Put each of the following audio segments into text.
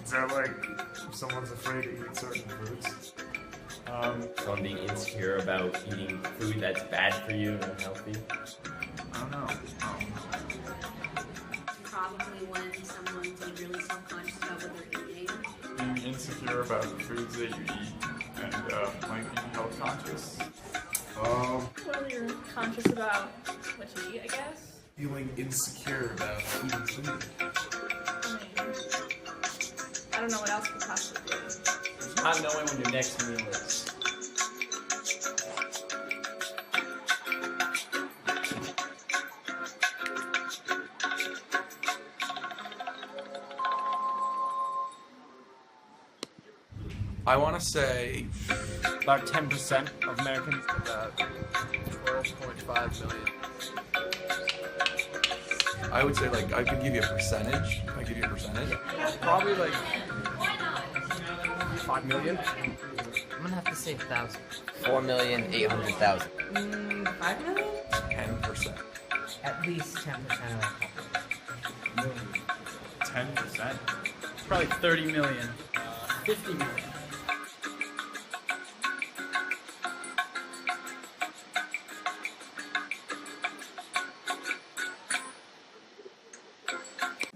Is that like if someone's afraid to eat certain foods? Someone being insecure about eating food that's bad for you and unhealthy. I don't know. Probably when someone's like really self-conscious about what they're eating. Being insecure about the foods that you eat and like being health conscious. Well, you're conscious about what you eat, I guess. Feeling insecure about eating food. I mean, I don't know what else could possibly be. Not knowing when your next meal is. I want to say About 10% of Americans. About 12.5 million. I would say like I could give you a percentage. Can I give you a percentage? Probably like 5 million? I'm gonna have to say 1,000. 4,800,000. 5 million? 10%. At least 10% of the population. 10%. Probably 30 million. 50 million.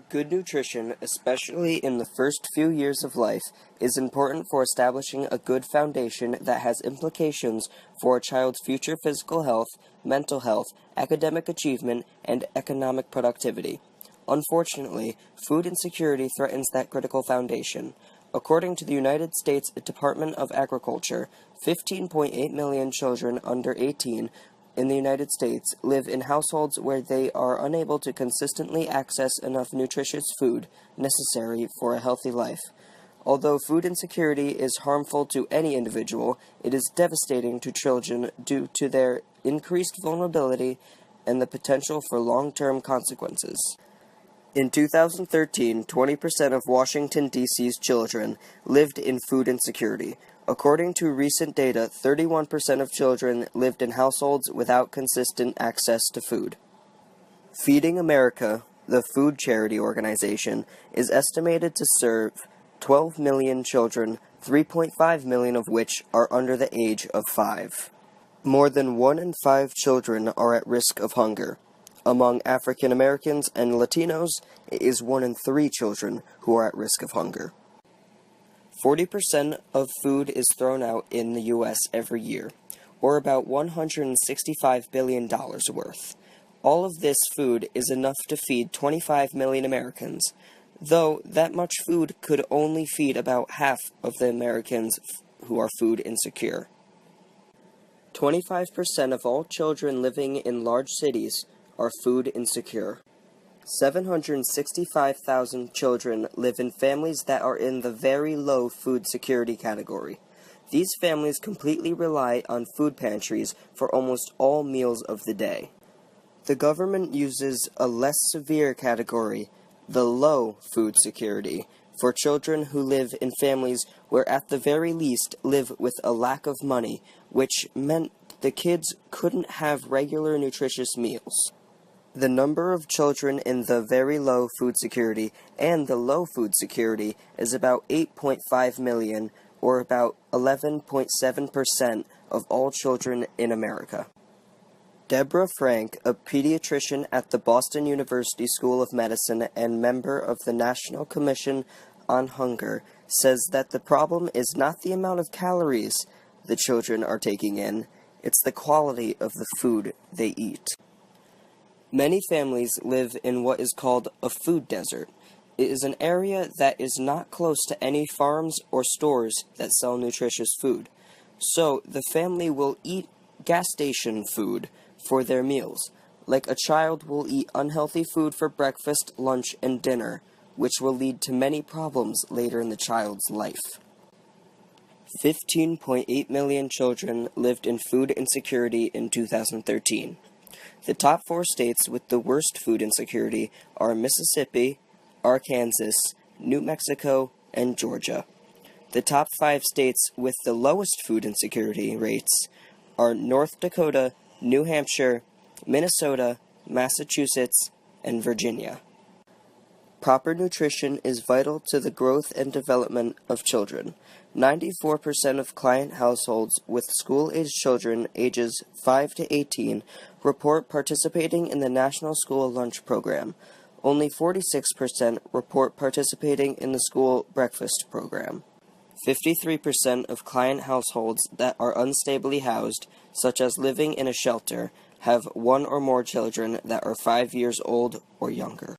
Good nutrition, especially in the first few years of life, is important for establishing a good foundation that has implications for a child's future physical health, mental health, academic achievement, and economic productivity. Unfortunately, food insecurity threatens that critical foundation. According to the United States Department of Agriculture, 15.8 million children under 18 in the United States live in households where they are unable to consistently access enough nutritious food necessary for a healthy life. Although food insecurity is harmful to any individual, it is devastating to children due to their increased vulnerability and the potential for long-term consequences. In 2013, 20% of Washington, D.C.'s children lived in food insecurity. According to recent data, 31% of children lived in households without consistent access to food. Feeding America, the food charity organization, is estimated to serve 12 million children, 3.5 million of which are under the age of 5. More than 1 in 5 children are at risk of hunger. Among African Americans and Latinos, it is 1 in 3 children who are at risk of hunger. 40% of food is thrown out in the U.S. every year, or about $165 billion worth. All of this food is enough to feed 25 million Americans, though that much food could only feed about half of the Americans who are food insecure. 25% of all children living in large cities are food insecure. 765,000 children live in families that are in the very low food security category. These families completely rely on food pantries for almost all meals of the day. The government uses a less severe category, the low food security, for children who live in families where at the very least live with a lack of money, which meant the kids couldn't have regular nutritious meals. The number of children in the very low food security and the low food security is about 8.5 million, or about 11.7% of all children in America. Deborah Frank, a pediatrician at the Boston University School of Medicine and member of the National Commission on Hunger, says that the problem is not the amount of calories the children are taking in, it's the quality of the food they eat. Many families live in what is called a food desert. It is an area that is not close to any farms or stores that sell nutritious food. So the family will eat gas station food for their meals, like a child will eat unhealthy food for breakfast, lunch, and dinner, which will lead to many problems later in the child's life. 15.8 million children lived in food insecurity in 2013. The top 4 states with the worst food insecurity are Mississippi, Arkansas, New Mexico, and Georgia. The top 5 states with the lowest food insecurity rates are North Dakota, New Hampshire, Minnesota, Massachusetts, and Virginia. Proper nutrition is vital to the growth and development of children. 94% of client households with school-aged children ages 5 to 18 report participating in the National School Lunch Program. Only 46% report participating in the school breakfast program. 53% of client households that are unstably housed, such as living in a shelter, have one or more children that are 5 years old or younger.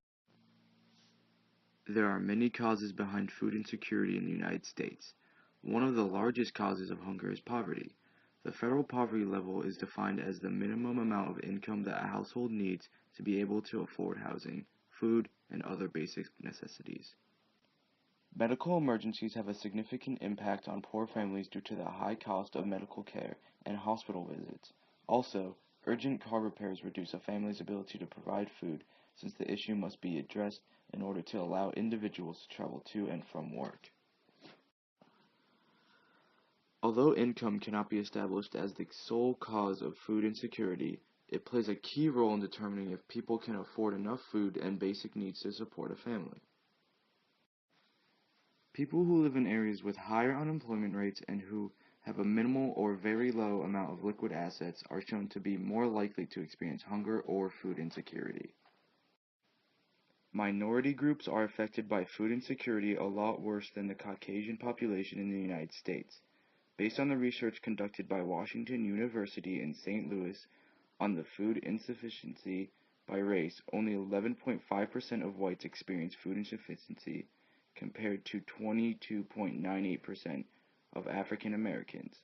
There are many causes behind food insecurity in the United States. One of the largest causes of hunger is poverty. The federal poverty level is defined as the minimum amount of income that a household needs to be able to afford housing, food, and other basic necessities. Medical emergencies have a significant impact on poor families due to the high cost of medical care and hospital visits. Also, urgent car repairs reduce a family's ability to provide food, since the issue must be addressed in order to allow individuals to travel to and from work. Although income cannot be established as the sole cause of food insecurity, it plays a key role in determining if people can afford enough food and basic needs to support a family. People who live in areas with higher unemployment rates and who have a minimal or very low amount of liquid assets are shown to be more likely to experience hunger or food insecurity. Minority groups are affected by food insecurity a lot worse than the Caucasian population in the United States. Based on the research conducted by Washington University in St. Louis on the food insufficiency by race, only 11.5% of whites experience food insufficiency, compared to 22.98% of African Americans.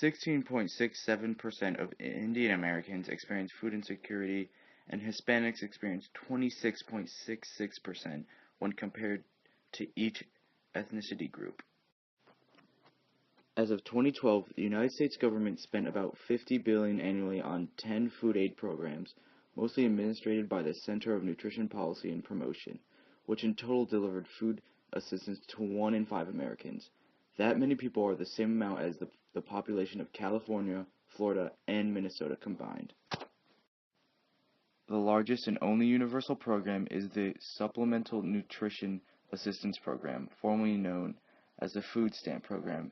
16.67% of Indian Americans experience food insecurity, and Hispanics experience 26.66% when compared to each ethnicity group. As of 2012, the United States government spent about $50 billion annually on 10 food aid programs, mostly administered by the Center of Nutrition Policy and Promotion, which in total delivered food assistance to 1 in 5 Americans. That many people are the same amount as the population of California, Florida, and Minnesota combined. The largest and only universal program is the Supplemental Nutrition Assistance Program, formerly known as the Food Stamp Program.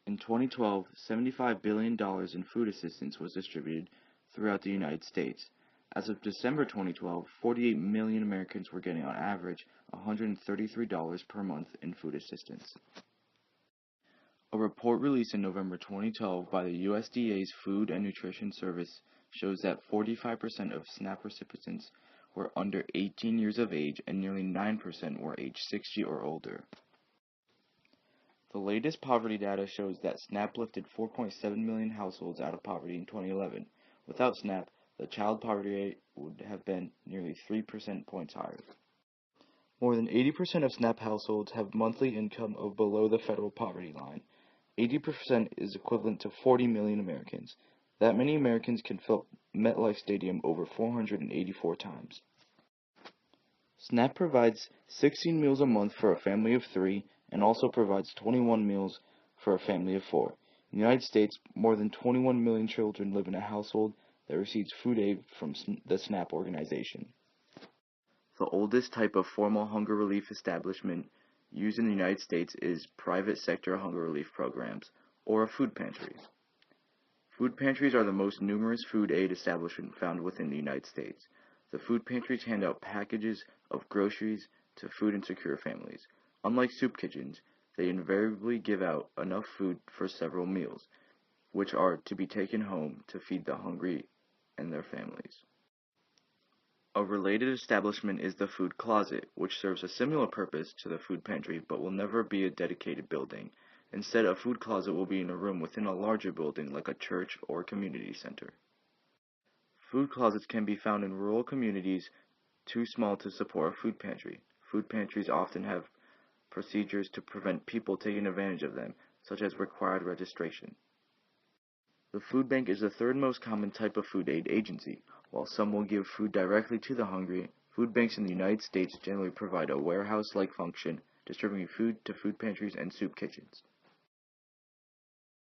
In 2012, $75 billion in food assistance was distributed throughout the United States. As of December 2012, 48 million Americans were getting on average $133 per month in food assistance. A report released in November 2012 by the USDA's Food and Nutrition Service shows that 45% of SNAP recipients were under 18 years of age and nearly 9% were age 60 or older. The latest poverty data shows that SNAP lifted 4.7 million households out of poverty in 2011. Without SNAP, the child poverty rate would have been nearly 3 percentage points higher. More than 80% of SNAP households have monthly income of below the federal poverty line. 80% is equivalent to 40 million Americans. That many Americans can fill MetLife Stadium over 484 times. SNAP provides 16 meals a month for a family of 3 and also provides 21 meals for a family of 4. In the United States, more than 21 million children live in a household that receives food aid from the SNAP organization. The oldest type of formal hunger relief establishment used in the United States is private sector hunger relief programs, or a food pantry. Food pantries are the most numerous food aid establishment found within the United States. The food pantries hand out packages of groceries to food insecure families. Unlike soup kitchens, they invariably give out enough food for several meals, which are to be taken home to feed the hungry and their families. A related establishment is the food closet, which serves a similar purpose to the food pantry but will never be a dedicated building. Instead, a food closet will be in a room within a larger building like a church or community center. Food closets can be found in rural communities too small to support a food pantry. Food pantries often have procedures to prevent people taking advantage of them, such as required registration. The food bank is the third most common type of food aid agency. While some will give food directly to the hungry, food banks in the United States generally provide a warehouse-like function, distributing food to food pantries and soup kitchens.